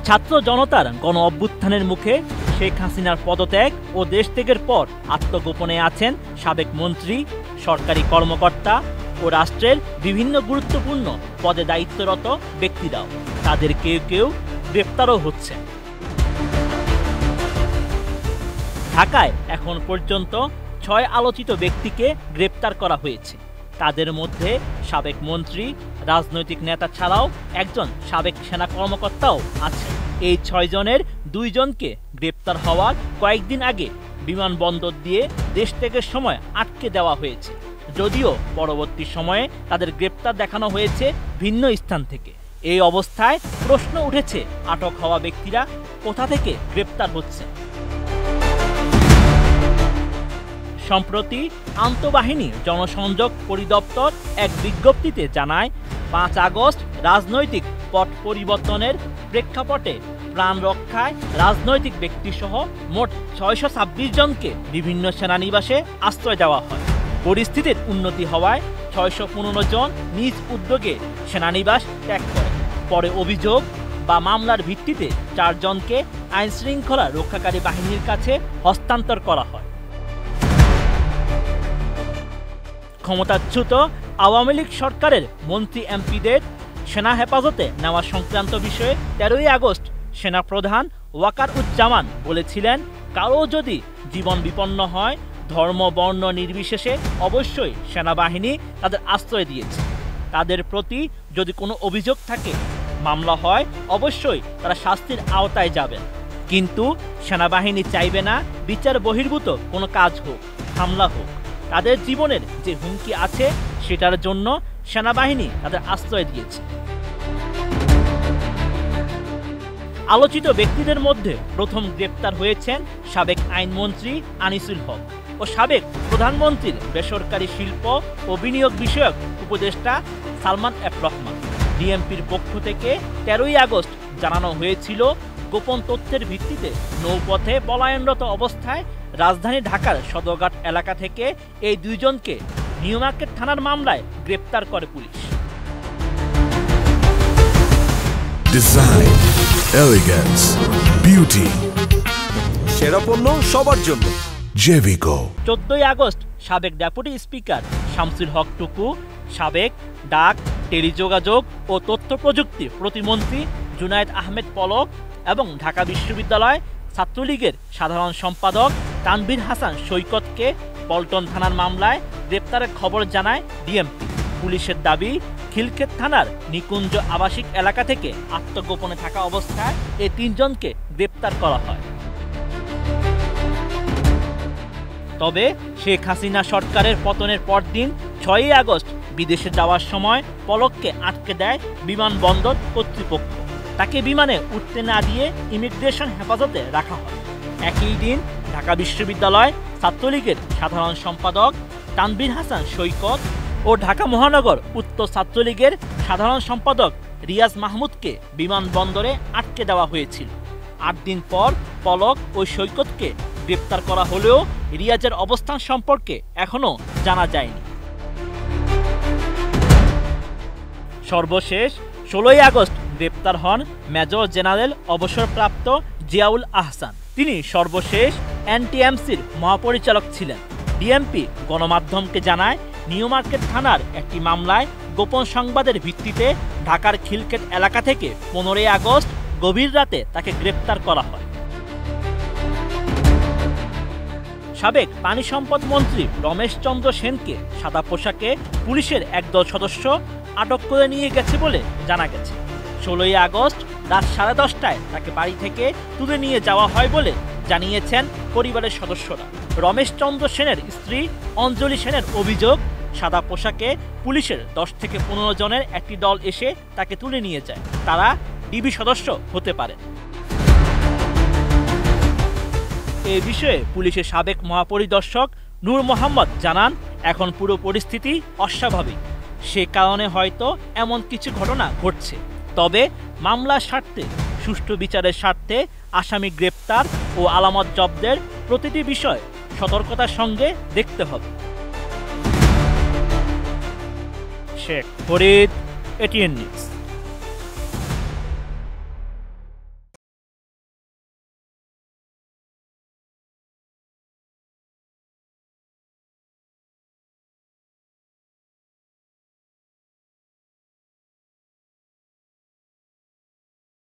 ছাত্র জনতার গণ অভ্যুত্থানের মুখে শেখ হাসিনার পদত্যাগ ও দেশত্যাগের পর আত্মগোপনে আছেন সাবেক মন্ত্রী, সরকারি কর্মকর্তা ও রাষ্ট্রের বিভিন্ন গুরুত্বপূর্ণ পদে দায়িত্বরত ব্যক্তিরাও। তাদের কেউ কেউ গ্রেপ্তারও হচ্ছেন। ঢাকায় এখন পর্যন্ত ৬ আলোচিত ব্যক্তিকে গ্রেপ্তার করা হয়েছে। তাদের মধ্যে সাবেক মন্ত্রী, রাজনৈতিক নেতা ছাড়াও একজন সাবেক সেনা কর্মকর্তাও আছেন। এই ৬ জনের ২ জনকে গ্রেপ্তার হওয়ার কয়েকদিন আগে বিমানবন্দর দিয়ে দেশত্যাগের সময় আটকে দেওয়া হয়েছে, যদিও পরবর্তী সময়ে তাদের গ্রেপ্তার দেখানো হয়েছে ভিন্ন স্থান থেকে। এই অবস্থায় প্রশ্ন উঠেছে, আটক হওয়া ব্যক্তিরা কোথা থেকে গ্রেপ্তার হচ্ছে। সম্প্রতি আন্তঃবাহিনী জনসংযোগ পরিদপ্তর এক বিজ্ঞপ্তিতে জানায়, ৫ আগস্ট রাজনৈতিক পট পরিবর্তনের প্রেক্ষাপটে প্রাণ রক্ষায় রাজনৈতিক ব্যক্তিসহ মোট ৬২৬ জনকে বিভিন্ন সেনানিবাসে আশ্রয় দেওয়া হয়। পরিস্থিতির উন্নতি হওয়ায় ৬১৫ জন নিজ উদ্যোগে সেনানিবাস ত্যাগ করে। পরে অভিযোগ বা মামলার ভিত্তিতে ৪ জনকে আইনশৃঙ্খলা রক্ষাকারী বাহিনীর কাছে হস্তান্তর করা হয়। ক্ষমতাচ্যুত আওয়ামী লীগ সরকারের মন্ত্রী এমপিদের সেনা হেফাজতে নেওয়া সংক্রান্ত বিষয়ে ১৩ই আগস্ট সেনাপ্রধান ওয়াকারুজ্জামান বলেছিলেন, কারো যদি জীবন বিপন্ন হয়, ধর্ম বর্ণ নির্বিশেষে অবশ্যই সেনাবাহিনী তাদের আশ্রয় দিয়েছে। তাদের প্রতি যদি কোনো অভিযোগ থাকে, মামলা হয়, অবশ্যই তারা শাস্তির আওতায় যাবেন। কিন্তু সেনাবাহিনী চাইবে না বিচার বহির্ভূত কোনো কাজ হোক, হামলা হোক। তাদের জীবনের যে হুমকি আছে সেটার জন্য সেনাবাহিনী তাদের আশ্রয় দিয়েছে। আলোচিত ব্যক্তিদের মধ্যে প্রথম গ্রেপ্তার হয়েছেন সাবেক আইনমন্ত্রী আনিসুল হক ও সাবেক প্রধানমন্ত্রীর বেসরকারি শিল্প ও বিনিয়োগ বিষয়ক উপদেষ্টা সালমান এফ রহমান। ডিএমপির পক্ষ থেকে ১৩ই আগস্ট জানানো হয়েছিল, গোপন তথ্যের ভিত্তিতে নৌপথে পলায়নরত অবস্থায় রাজধানী ঢাকার সদরঘাট এলাকা থেকে এই ২ জনকে নিউ মার্কেট থানার মামলায় গ্রেপ্তার করে পুলিশ। ডিজাইন, এলিগেন্স, বিউটি, সেরা পণ্য সবার জন্য জেভিকো। ১৪ই আগস্ট সাবেক ডেপুটি স্পিকার শামসুল হক টুকু, সাবেক ডাক, টেলিযোগাযোগ ও তথ্য প্রযুক্তি প্রতিমন্ত্রী জুনায়েদ আহমেদ পলক এবং ঢাকা বিশ্ববিদ্যালয় ছাত্রলীগের সাধারণ সম্পাদক তানভীর হাসান সৈকতকে পল্টন থানার মামলায় গ্রেপ্তারের খবর জানায় ডিএমপি। পুলিশের দাবি, খিলক্ষেত থানার নিকুঞ্জ আবাসিক এলাকা থেকে আত্মগোপনে থাকা অবস্থায় এই ৩ জনকে গ্রেপ্তার করা হয়। তবে শেখ হাসিনা সরকারের পতনের পরদিন ৬ই আগস্ট বিদেশে যাওয়ার সময় পলককে আটকে দেয় বিমানবন্দর কর্তৃপক্ষ। তাকে বিমানে উঠতে না দিয়ে ইমিগ্রেশন হেফাজতে রাখা হয়। একই দিন ঢাকা বিশ্ববিদ্যালয় ছাত্রলীগের সাধারণ সম্পাদক তানভীর হাসান সৈকত ও ঢাকা মহানগর উত্তর ছাত্রলীগের সাধারণ সম্পাদক রিয়াজ মাহমুদকে বিমানবন্দরে আটকে দেওয়া হয়েছিল। ৮ দিন পর পলক ও সৈকতকে গ্রেপ্তার করা হলেও রিয়াজের অবস্থান সম্পর্কে এখনও জানা যায়নি। সর্বশেষ ১৬ই আগস্ট গ্রেপ্তার হন মেজর জেনারেল অবসরপ্রাপ্ত জিয়াউল আহসান। তিনি সর্বশেষ এনটিএমসির মহাপরিচালক ছিলেন। ডিএমপি গণমাধ্যমকে জানায়, নিউ মার্কেট থানার একটি মামলায় গোপন সংবাদের ভিত্তিতে ঢাকার খিলক্ষেত এলাকা থেকে ১৫ই আগস্ট গভীর রাতে তাকে গ্রেপ্তার করা হয়। সাবেক পানি সম্পদ মন্ত্রী রমেশ চন্দ্র সেনকে সাদা পোশাকে পুলিশের একদল সদস্য আটক করে নিয়ে গেছে বলে জানা গেছে। ১৬ই আগস্ট রাত ১০:৩০টায় তাকে বাড়ি থেকে তুলে নিয়ে যাওয়া হয় বলে জানিয়েছেন পরিবারের সদস্যরা। রমেশ চন্দ্র সেনের স্ত্রী অঞ্জলি সেনের অভিযোগ, সাদা পোশাকে পুলিশের ১০ থেকে ১৫ জনের একটি দল এসে তাকে তুলে নিয়ে যায়। তারা ডিবি সদস্য হতে পারে। এ বিষয়ে পুলিশের সাবেক মহাপরিদর্শক নূর মোহাম্মদ জানান, এখন পুরো পরিস্থিতি অস্বাভাবিক। সে কারণে হয়তো এমন কিছু ঘটনা ঘটছে। তবে মামলার স্বার্থে, সুষ্ঠু বিচারের স্বার্থে আসামি গ্রেপ্তার ও আলামত জব্দের প্রতিটি বিষয় সতর্কতার সঙ্গে দেখতে হবে। Sheikh Farid, ATN news.